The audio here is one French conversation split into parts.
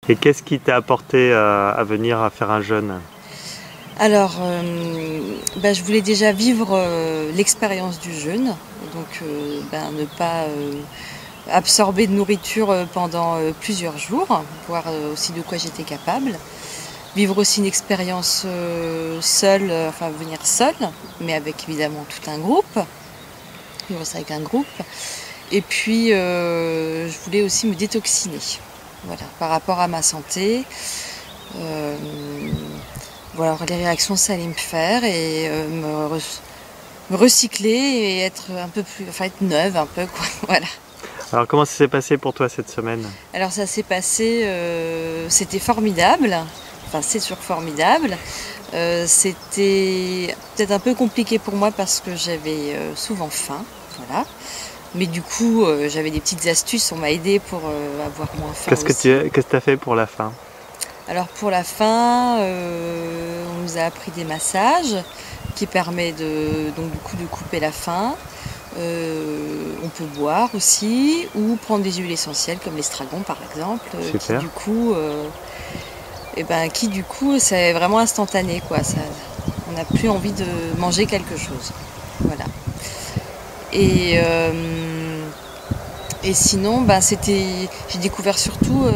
Et qu'est-ce qui t'a apporté à venir à faire un jeûne? Alors, je voulais déjà vivre l'expérience du jeûne, donc ne pas absorber de nourriture pendant plusieurs jours, voir aussi de quoi j'étais capable. Vivre aussi une expérience seule, enfin venir seule, mais avec évidemment tout un groupe, vivre ça avec un groupe. Et puis, je voulais aussi me détoxiner, voilà, par rapport à ma santé. Euh, Voilà, les réactions ça allait me faire et me recycler et être un peu plus, enfin être neuve un peu quoi, voilà. Alors comment ça s'est passé pour toi cette semaine? Alors ça s'est passé, c'était formidable, enfin c'est sûr formidable. C'était peut-être un peu compliqué pour moi parce que j'avais souvent faim, voilà. Mais du coup, j'avais des petites astuces, on m'a aidé pour avoir moins faim aussi. Qu'est-ce que tu as fait pour la fin? Alors pour la fin, on nous a appris des massages qui permettent donc du coup de couper la faim. On peut boire aussi ou prendre des huiles essentielles comme l'estragon par exemple, Super. qui du coup c'est vraiment instantané quoi. On n'a plus envie de manger quelque chose. Voilà. Et, et sinon, j'ai découvert surtout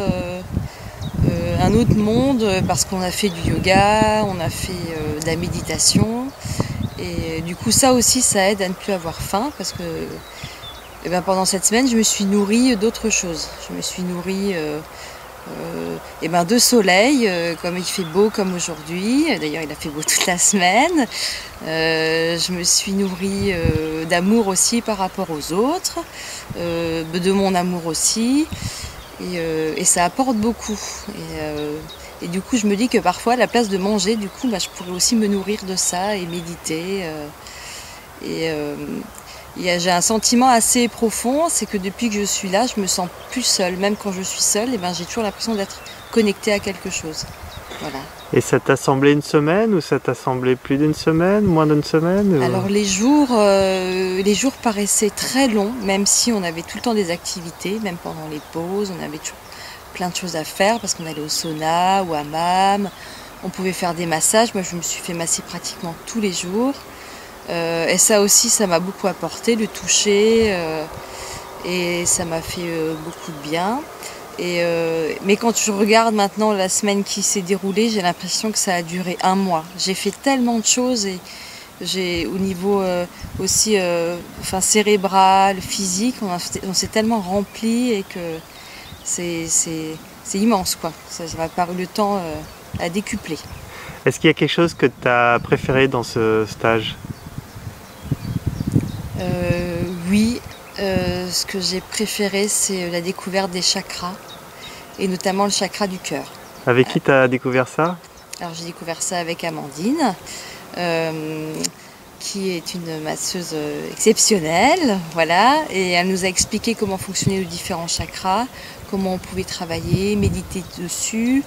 un autre monde parce qu'on a fait du yoga, on a fait de la méditation et du coup ça aussi ça aide à ne plus avoir faim parce que pendant cette semaine je me suis nourrie d'autres choses. Je me suis nourrie de soleil comme il fait beau comme aujourd'hui, d'ailleurs il a fait beau toute la semaine. Je me suis nourrie d'amour aussi par rapport aux autres, de mon amour aussi. Et ça apporte beaucoup. Et du coup, je me dis que parfois, à la place de manger, du coup, je pourrais aussi me nourrir de ça et méditer. J'ai un sentiment assez profond, c'est que depuis que je suis là, je me sens plus seule. Même quand je suis seule, j'ai toujours l'impression d'être connectée à quelque chose. Voilà. Et ça t'a semblé une semaine ou ça t'a semblé plus d'une semaine, moins d'une semaine ou... Alors les jours paraissaient très longs, même si on avait tout le temps des activités, même pendant les pauses, on avait toujours plein de choses à faire parce qu'on allait au sauna, au hammam, on pouvait faire des massages. Moi je me suis fait masser pratiquement tous les jours. Et ça aussi, ça m'a beaucoup apporté, le toucher, et ça m'a fait beaucoup de bien. Mais quand je regarde maintenant la semaine qui s'est déroulée, j'ai l'impression que ça a duré un mois. J'ai fait tellement de choses et j'ai au niveau aussi cérébral, physique, on s'est tellement rempli et que c'est immense quoi. Ça m'a paru le temps à décupler. Est-ce qu'il y a quelque chose que tu as préféré dans ce stage? Oui, ce que j'ai préféré, c'est la découverte des chakras, et notamment le chakra du cœur. Avec qui tu as découvert ça? Alors j'ai découvert ça avec Amandine, qui est une masseuse exceptionnelle, voilà, et elle nous a expliqué comment fonctionnaient les différents chakras, comment on pouvait travailler, méditer dessus.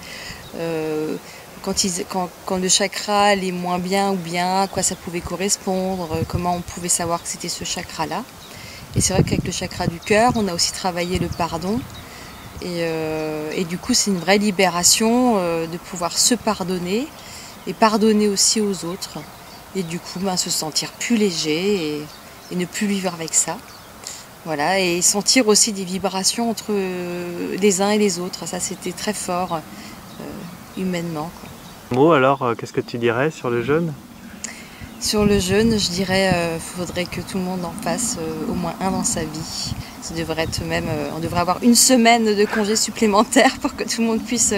Quand le chakra est moins bien ou bien, à quoi ça pouvait correspondre, comment on pouvait savoir que c'était ce chakra-là. Et c'est vrai qu'avec le chakra du cœur, on a aussi travaillé le pardon. Et du coup, c'est une vraie libération de pouvoir se pardonner et pardonner aussi aux autres. Et du coup, se sentir plus léger et ne plus vivre avec ça. Voilà, et sentir aussi des vibrations entre les uns et les autres. Ça, c'était très fort humainement, quoi. Alors, qu'est-ce que tu dirais sur le jeûne? Sur le jeûne, je dirais faudrait que tout le monde en fasse au moins un dans sa vie. Ça devrait être même, on devrait avoir une semaine de congé supplémentaire pour que tout le monde puisse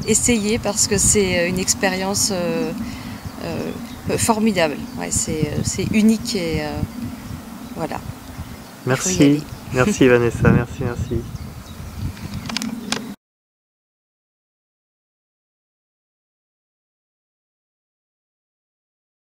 essayer parce que c'est une expérience formidable. Ouais, c'est unique et voilà. Il faut y Merci, aller. merci Vanessa, merci.